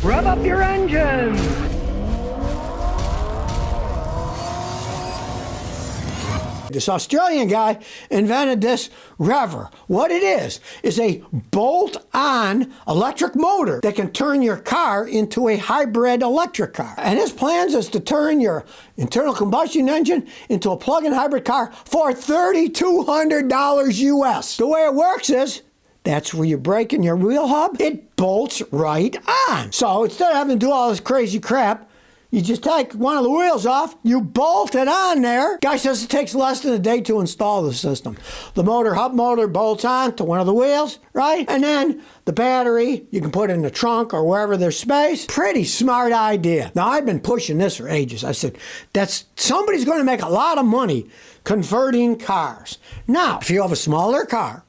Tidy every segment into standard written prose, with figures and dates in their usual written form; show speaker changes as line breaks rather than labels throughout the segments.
Rev up your engines!
This Australian guy invented this rever. What it is a bolt-on electric motor that can turn your car into a hybrid electric car. And his plans is to turn your internal combustion engine into a plug-in hybrid car for $3,200 US. The way it works is, that's where you're braking your wheel hub, it bolts right on. So instead of having to do all this crazy crap, you just take one of the wheels off, you bolt it on there. Guy says it takes less than a day to install the system. The hub motor bolts on to one of the wheels, right? And then the battery, you can put it in the trunk or wherever there's space. Pretty smart idea. Now, I've been pushing this for ages. I said, somebody's going to make a lot of money converting cars. Now, if you have a smaller car,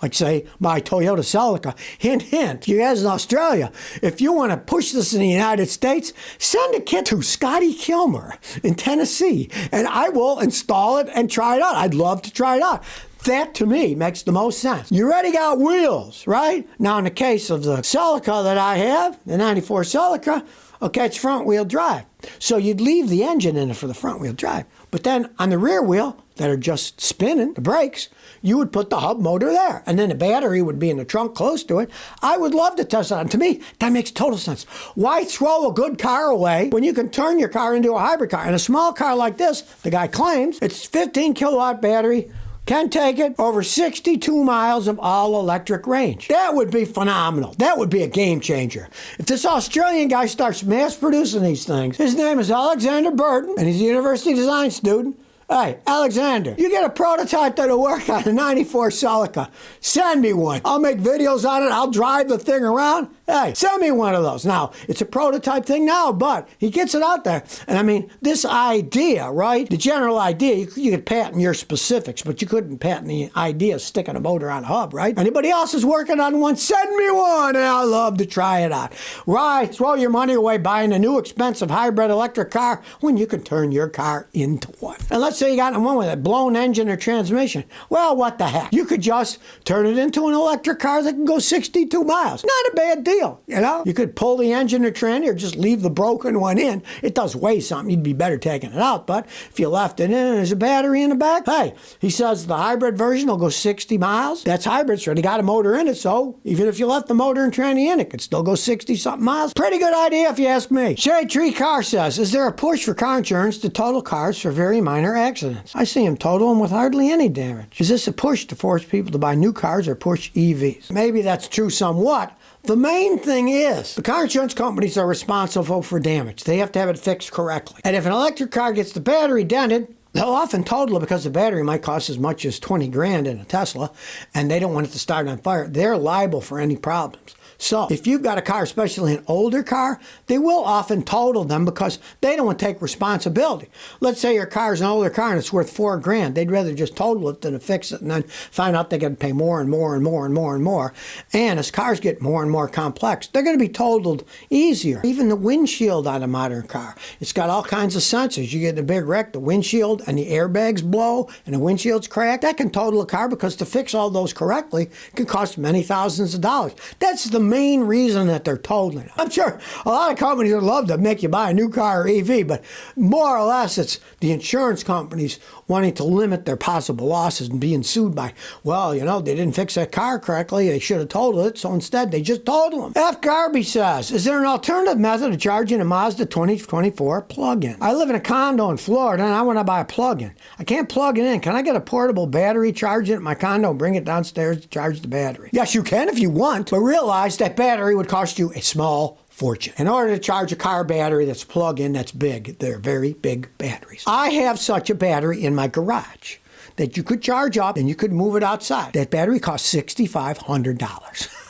like say my Toyota Celica, hint, hint, you guys in Australia, if you want to push this in the United States, send a kit to Scotty Kilmer in Tennessee, and I will install it and try it out. I'd love to try it out. That, to me, makes the most sense. You already got wheels, right? Now, in the case of the Celica that I have, the 94 Celica, okay, it's front-wheel drive. So you'd leave the engine in it for the front-wheel drive. But then on the rear wheel, that are just spinning, the brakes, you would put the hub motor there. And then the battery would be in the trunk close to it. I would love to test that. And to me, that makes total sense. Why throw a good car away when you can turn your car into a hybrid car? And a small car like this, the guy claims, it's 15 kilowatt battery, can take it over 62 miles of all-electric range. That would be phenomenal. That would be a game changer. If this Australian guy starts mass-producing these things, his name is Alexander Burton, and he's a university design student. Hey, Alexander, you get a prototype that'll work on a 94 Celica. Send me one. I'll make videos on it. I'll drive the thing around. Hey, send me one of those. Now, it's a prototype thing now, but he gets it out there. And I mean, this idea, right? The general idea, you could patent your specifics, but you couldn't patent the idea of sticking a motor on a hub, right? Anybody else is working on one, send me one, and I'd love to try it out. Why throw your money away buying a new expensive hybrid electric car when you can turn your car into one? And let's say you got one with a blown engine or transmission. Well, what the heck? You could just turn it into an electric car that can go 62 miles. Not a bad deal, you know? You could pull the engine or tranny or just leave the broken one in. It does weigh something. You'd be better taking it out, but if you left it in and there's a battery in the back, hey, he says the hybrid version will go 60 miles. That's hybrid, so they got a motor in it, so even if you left the motor and tranny in, it could still go 60-something miles. Pretty good idea if you ask me. Shade Tree Car says, is there a push for car insurance to total cars for very minor accidents? I see them total them with hardly any damage. Is this a push to force people to buy new cars or push EVs? Maybe that's true somewhat. The main thing is the car insurance companies are responsible for damage. They have to have it fixed correctly. And if an electric car gets the battery dented, they'll often total it because the battery might cost as much as 20 grand in a Tesla, and they don't want it to start on fire. They're liable for any problems. So if you've got a car, especially an older car, they will often total them because they don't want to take responsibility. Let's say your car is an older car and it's worth $4 grand. They'd rather just total it than to fix it and then find out they got to pay more and more and more and more and more. And as cars get more and more complex, they're going to be totaled easier. Even the windshield on a modern car, it's got all kinds of sensors. You get in a big wreck, the windshield and the airbags blow and the windshield's cracked. That can total a car because to fix all those correctly can cost many thousands of dollars. That's the main reason that they're totaling it. I'm sure a lot of companies would love to make you buy a new car or EV, but more or less it's the insurance companies wanting to limit their possible losses and being sued by, well, you know, they didn't fix that car correctly, they should have totaled it, so instead they just total them. F. Garby says, is there an alternative method of charging a Mazda 2024 plug-in? I live in a condo in Florida and I want to buy a plug-in. I can't plug it in. Can I get a portable battery, charge it at my condo, and bring it downstairs to charge the battery? Yes, you can if you want, but realize that battery would cost you a small fortune. In order to charge a car battery that's plug-in, that's big, they're very big batteries. I have such a battery in my garage that you could charge up and you could move it outside. That battery costs $6,500.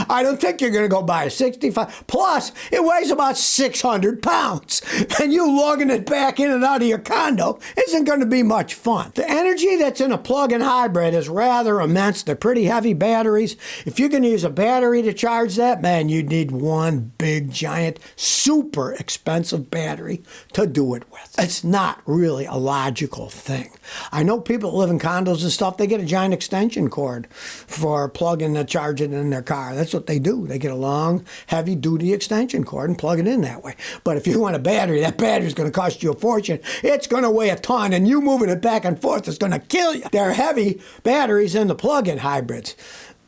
I don't think you're going to go buy a 65. Plus, it weighs about 600 pounds. And you lugging it back in and out of your condo isn't going to be much fun. The energy that's in a plug-in hybrid is rather immense. They're pretty heavy batteries. If you're going to use a battery to charge that, man, you need one big, giant, super expensive battery to do it with. It's not really a logical thing. I know people that live in condos and stuff, they get a giant extension cord for plugging to charge it in their car. That's what they do. They get a long, heavy-duty extension cord and plug it in that way. But if you want a battery, that battery's going to cost you a fortune. It's going to weigh a ton, and you moving it back and forth is going to kill you. There are heavy batteries in the plug-in hybrids.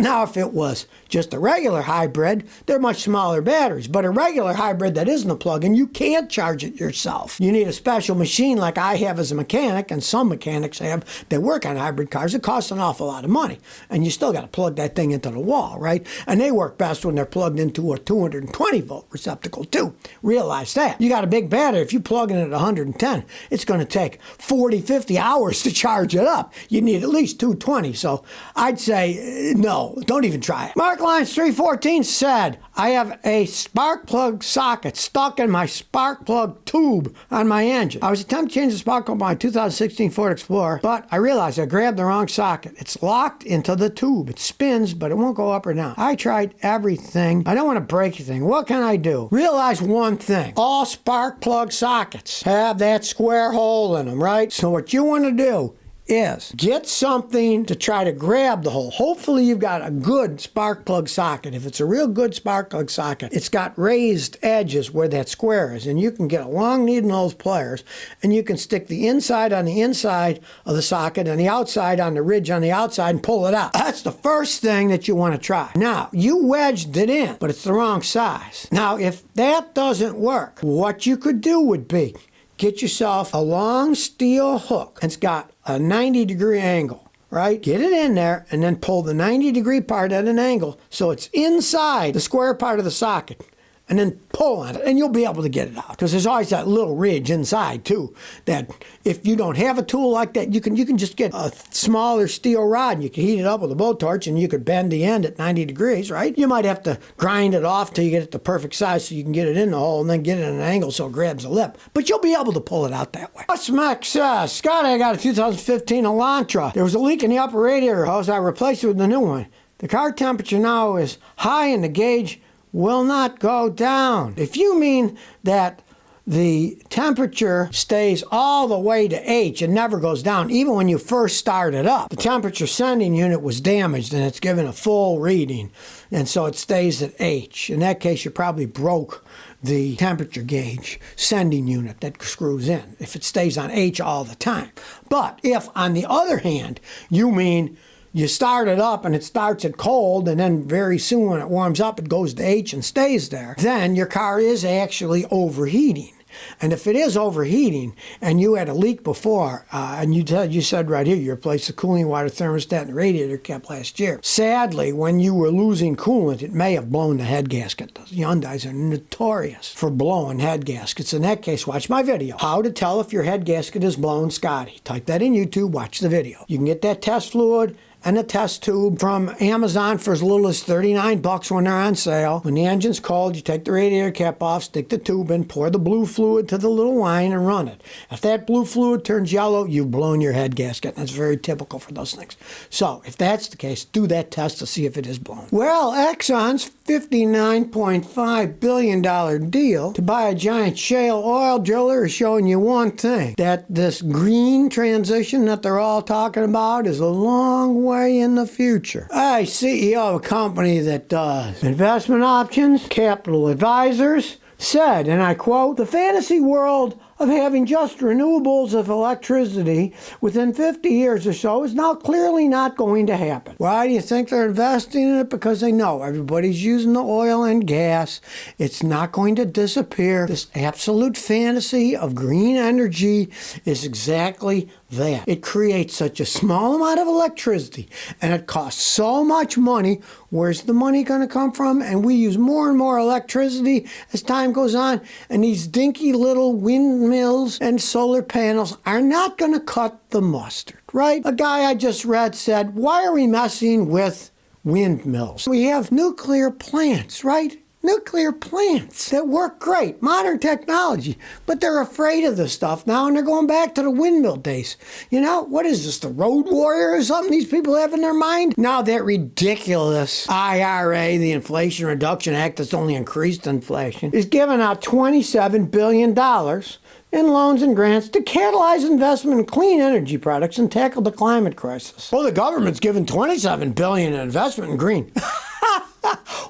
Now, if it was just a regular hybrid, they're much smaller batteries. But a regular hybrid that isn't a plug-in, you can't charge it yourself. You need a special machine like I have as a mechanic, and some mechanics have that work on hybrid cars. It costs an awful lot of money. And you still got to plug that thing into the wall, right? And they work best when they're plugged into a 220-volt receptacle, too. Realize that. You got a big battery. If you plug in at 110, it's going to take 40, 50 hours to charge it up. You need at least 220. So I'd say no. Don't even try it. Mark Lines 314 said, I have a spark plug socket stuck in my spark plug tube on my engine. I was attempting to change the spark plug on my 2016 Ford Explorer, but I realized I grabbed the wrong socket. It's locked into the tube. It spins, but it won't go up or down. I tried everything. I don't want to break anything. What can I do? Realize one thing. All spark plug sockets have that square hole in them, right? So what you want to do is get something to try to grab the hole. Hopefully you've got a good spark plug socket. If it's a real good spark plug socket, it's got raised edges where that square is, and you can get a long needle nose pliers, and you can stick the inside on the inside of the socket and the outside on the ridge on the outside and pull it out. That's the first thing that you want to try. Now, you wedged it in, but it's the wrong size. Now, if that doesn't work, what you could do would be get yourself a long steel hook. It's got a 90-degree angle, right? Get it in there and then pull the 90-degree part at an angle so it's inside the square part of the socket. And then pull on it, and you'll be able to get it out. Because there's always that little ridge inside, too, that if you don't have a tool like that, you can just get a smaller steel rod, and you can heat it up with a blowtorch, and you could bend the end at 90 degrees, right? You might have to grind it off till you get it the perfect size so you can get it in the hole, and then get it at an angle so it grabs the lip. But you'll be able to pull it out that way. Smack says, Scotty, I got a 2015 Elantra. There was a leak in the upper radiator hose. I replaced it with a new one. The car temperature now is high, and the gauge will not go down. If you mean that the temperature stays all the way to H and never goes down, even when you first start it up, the temperature sending unit was damaged and it's given a full reading, and so it stays at H. In that case, you probably broke the temperature gauge sending unit that screws in if it stays on H all the time. But if, on the other hand, you mean you start it up and it starts at cold, and then very soon when it warms up, it goes to H and stays there, then your car is actually overheating. And if it is overheating and you had a leak before, and you said right here you replaced the cooling water thermostat and radiator cap last year. Sadly, when you were losing coolant, it may have blown the head gasket. The Hyundais are notorious for blowing head gaskets. In that case, watch my video. How to tell if your head gasket is blown, Scotty. Type that in YouTube, watch the video. You can get that test fluid and a test tube from Amazon for as little as $39 when they're on sale. When the engine's cold, you take the radiator cap off, stick the tube in, pour the blue fluid to the little line and run it. If that blue fluid turns yellow, you've blown your head gasket. That's very typical for those things. So if that's the case, do that test to see if it is blown. Well, Exxon's $59.5 billion deal to buy a giant shale oil driller is showing you one thing, that this green transition that they're all talking about is a long way in the future. I, CEO of a company that does investment options, capital advisors, said, and I quote, "The fantasy world of having just renewables of electricity within 50 years or so is now clearly not going to happen." Why do you think they're investing in it? Because they know everybody's using the oil and gas. It's not going to disappear. This absolute fantasy of green energy is exactly that. It creates such a small amount of electricity and it costs so much money. Where's the money going to come from? And we use more and more electricity as time goes on, and these dinky little windmills and solar panels are not going to cut the mustard, right? A guy I just read said, why are we messing with windmills? We have nuclear plants, right? Nuclear plants that work great, modern technology, but they're afraid of this stuff now, and they're going back to the windmill days. You know, what is this, the Road Warrior or something these people have in their mind? Now that ridiculous IRA, the Inflation Reduction Act that's only increased inflation, is giving out $27 billion in loans and grants to catalyze investment in clean energy products and tackle the climate crisis. Well, the government's given $27 billion in investment in green.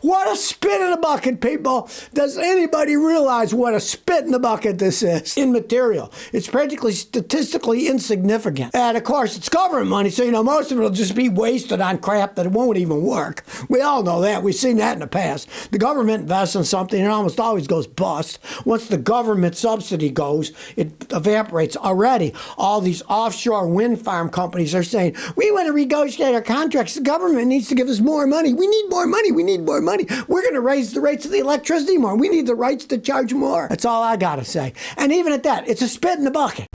What a spit in the bucket, people. Does anybody realize what a spit in the bucket this is? Immaterial. It's practically statistically insignificant. And of course, it's government money, so most of it will just be wasted on crap that won't even work. We all know that. We've seen that in the past. The government invests in something and it almost always goes bust. Once the government subsidy goes, it evaporates already. All these offshore wind farm companies are saying, we want to renegotiate our contracts. The government needs to give us more money. We need more money. We need more money. We're going to raise the rates of the electricity more. We need the rights to charge more. That's all I got to say. And even at that, it's a spit in the bucket.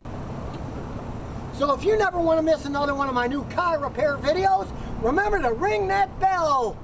So if you never want to miss another one of my new car repair videos, remember to ring that bell.